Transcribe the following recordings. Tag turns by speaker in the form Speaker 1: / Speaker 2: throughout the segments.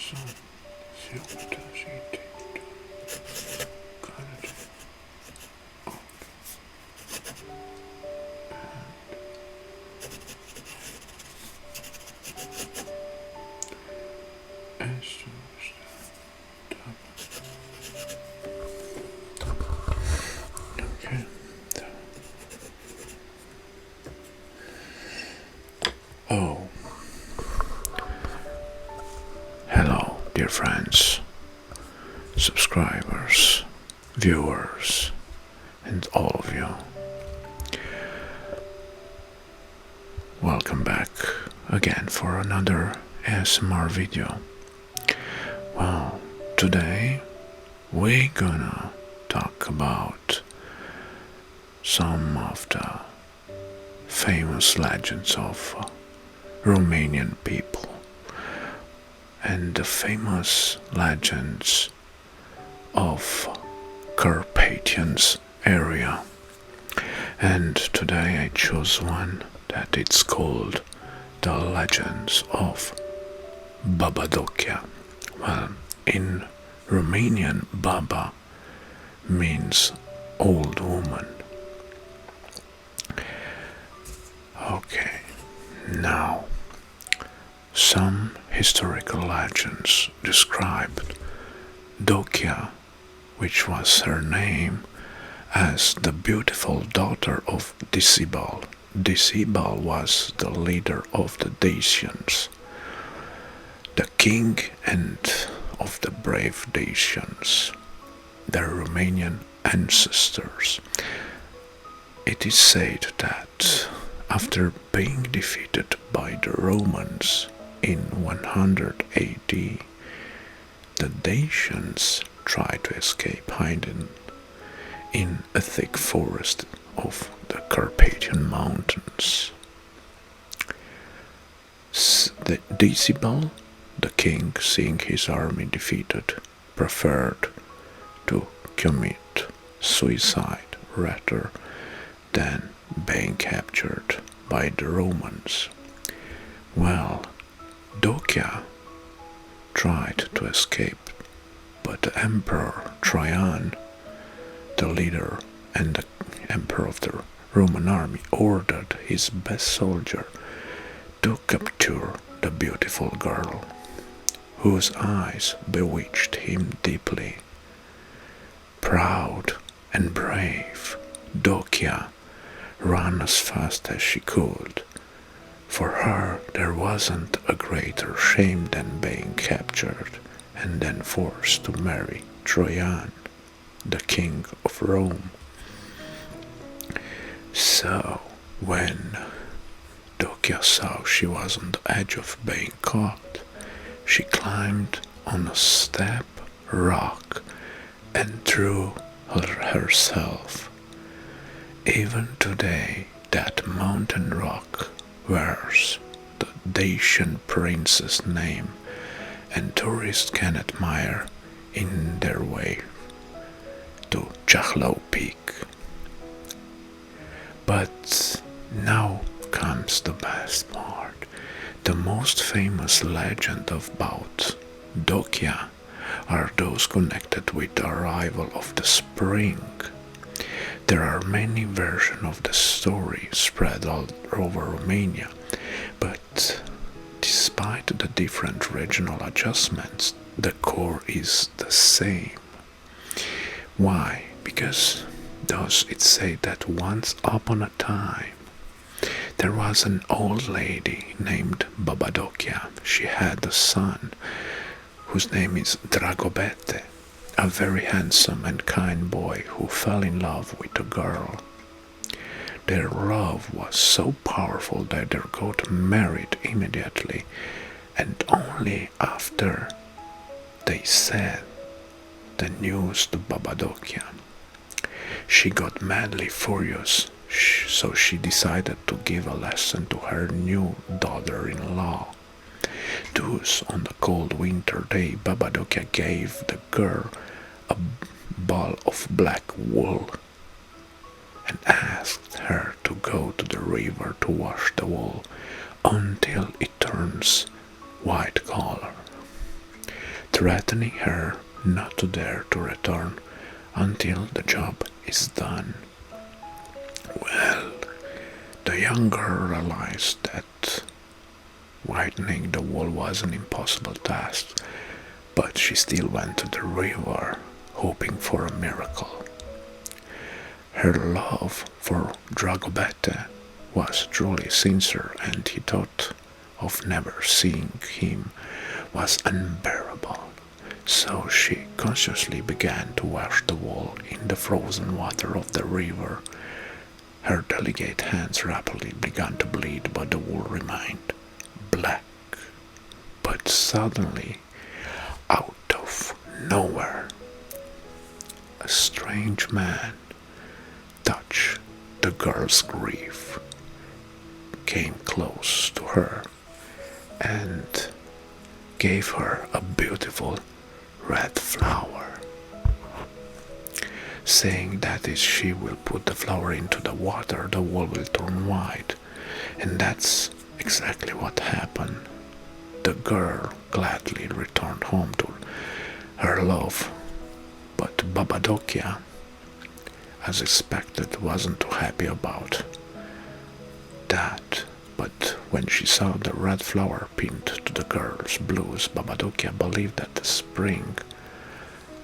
Speaker 1: Så fjorton centimeter. Kanske. En största okay. Oh. Hello, dear friends, subscribers, viewers, and all of you. Welcome back again for another ASMR video. Well, today we're gonna talk about some of the famous legends of Romanian people and the famous legends of Carpathians area. And today I chose one that it's called the Legends of Dochia. Well, in Romanian, Baba means old woman. Okay, now some historical legends described Dochia, which was her name, as the beautiful daughter of Disibal. Disibal was the leader of the Dacians, the king and of the brave Dacians, their Romanian ancestors. It is said that after being defeated by the Romans in 100 AD, the Dacians tried to escape hiding in a thick forest of the Carpathian Mountains. The Disibal, the king, seeing his army defeated, preferred to commit suicide rather than being captured by the Romans. Well, Dochia tried to escape, but the Emperor Trajan, the leader and the emperor of the Roman army, ordered his best soldier to capture the beautiful girl, whose eyes bewitched him deeply. Proud and brave, Dochia ran as fast as she could. For her, there wasn't a greater shame than being captured and then forced to marry Trajan, the king of Rome. So, when Dochia saw she was on the edge of being caught, she climbed on a steep rock and threw herself. Even today, that mountain rock wears the Dacian prince's name, and tourists can admire in their way to Chahlau Peak. But now comes the best part. The most famous legend about Dochia are those connected with the arrival of the spring. There are many versions of the story spread all over Romania, but despite the different regional adjustments, the core is the same. Why? Because thus it said that once upon a time there was an old lady named Dochia. She had a son whose name is Dragobete, a very handsome and kind boy who fell in love with a girl. Their love was so powerful that they got married immediately, and only after they said the news to Dochia. She got madly furious, so she decided to give a lesson to her new daughter-in-law. Thus, on the cold winter day, Dochia gave the girl a ball of black wool and asked her to go to the river to wash the wool until it turns white color. threatening her not to dare to return until the job is done. Well, the young girl realized that whitening the wall was an impossible task, but she still went to the river, hoping for a miracle. Her love for Dragobete was truly sincere, and he thought of never seeing him was unbearable. So she consciously began to wash the wall in the frozen water of the river. Her delicate hands rapidly began to bleed, but the wall remained black. But suddenly, out of nowhere, a strange man touched the girl's grief, came close to her, and gave her a beautiful red flower, saying that if she will put the flower into the water, the wall will turn white. And that's exactly what happened. The girl gladly returned home to her love, but Baba Dochia, as expected, wasn't too happy about that. But when she saw the red flower pinned to the girl's blouse, Baba Dochia believed that the spring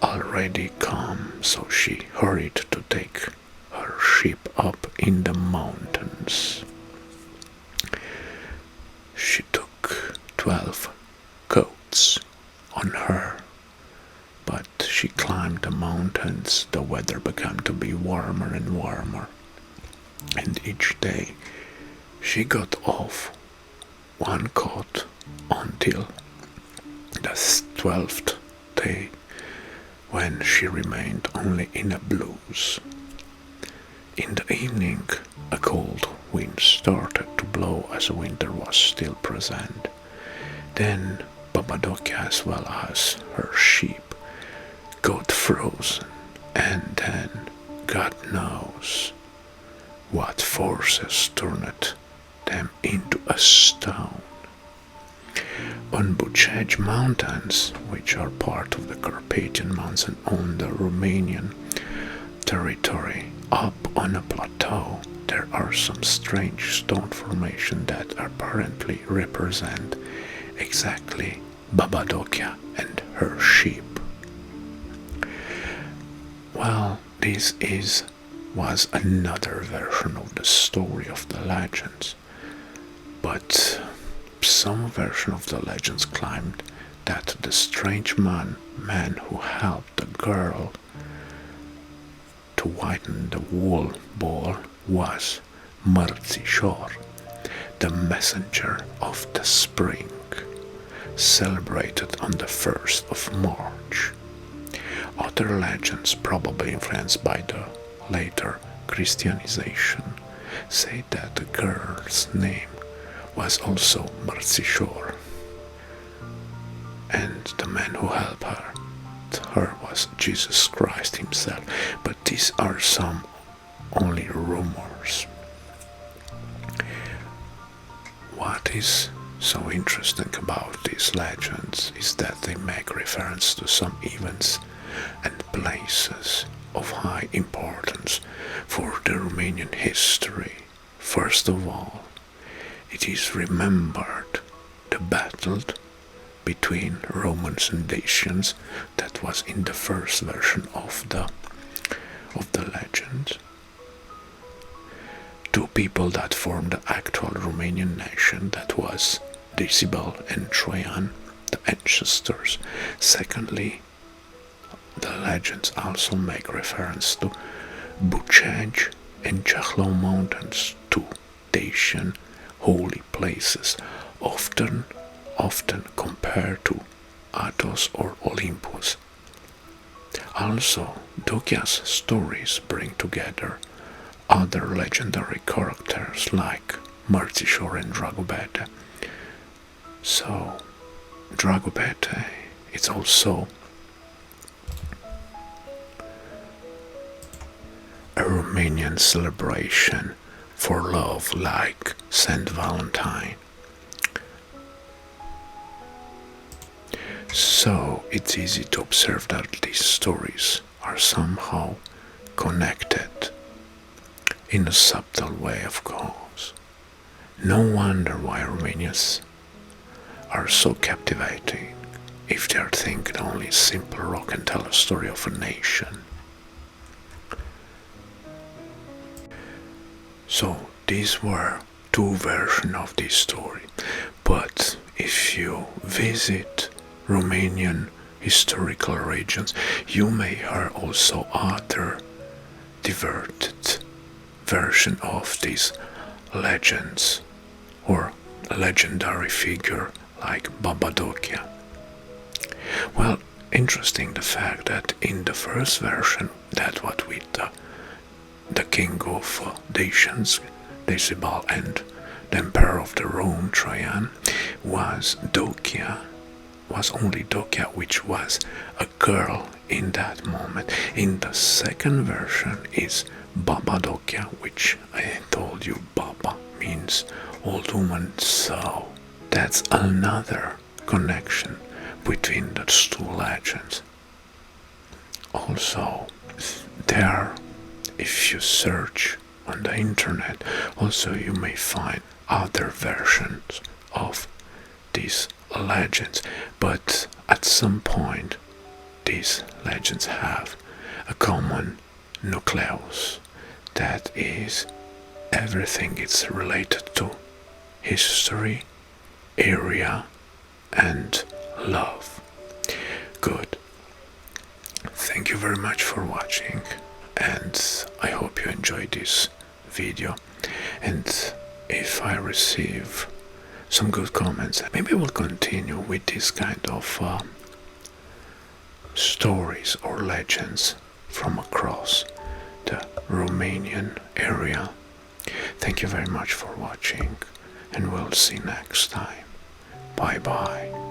Speaker 1: already come, so she hurried to take her ship up in the mountains. She took 12 coats on her, but she climbed the mountains. The weather began to be warmer and warmer, and each day she got off one coat until the 12th day, when she remained only in a blouse. In the evening, a cold wind started to blow as winter was still present. Then Baba Dochia, as well as her sheep, got frozen, and then God knows what forces turned them into a stone. On Bucegi Mountains, which are part of the Carpathian Mountains on the Romanian territory, up on a plateau, there are some strange stone formations that apparently represent exactly Baba Dochia and her sheep. Well, this was another version of the story of the legends, but some version of the legends claimed that the strange man who helped the girl to whiten the wool ball was Mărțișor, the messenger of the spring, celebrated on the 1st of March. Other legends, probably influenced by the later Christianization, say that the girl's name was also Mărțișor, and the man who helped her was Jesus Christ himself. But these are some only rumors. What is so interesting about these legends is that they make reference to some events and places of high importance for the Romanian history. First of all, it is remembered the battle between Romans and Dacians that was in the first version of the legend. Two people that formed the actual Romanian nation, that was Decibel and Troian, the ancestors. Secondly, the legends also make reference to Bucegi and Ceahlău mountains, two Dacian holy places, often compared to Athos or Olympus. Also, Dochia's stories bring together other legendary characters like Mărțișor and Dragobete. So, Dragobete is also a Romanian celebration for love, like Saint Valentine. So it's easy to observe that these stories are somehow connected in a subtle way, of course. No wonder why Romanians are so captivating if they are thinking only simple rock and tell a story of a nation. So these were two versions of this story, but if you visit Romanian historical regions, you may hear also other diverted version of these legends or legendary figure like Baba Dochia. Well, interesting the fact that in the first version, that what with the king of Dacians, Decibel, and the emperor of the Rome, Trajan, was Dochia, was only Dochia, which was a girl in that moment. In the second version is Baba Dochia, which I told you Baba means old woman, so that's another connection between those two legends. Also, there, if you search on the internet, also you may find other versions of these legends, but at some point these legends have a common nucleus, that is, everything is related to history, area, and love. Good. Thank you very much for watching, and I hope you enjoyed this video. And if I receive some good comments, maybe we'll continue with this kind of stories or legends from across the Romanian area. Thank you very much for watching, and we'll see next time. Bye bye.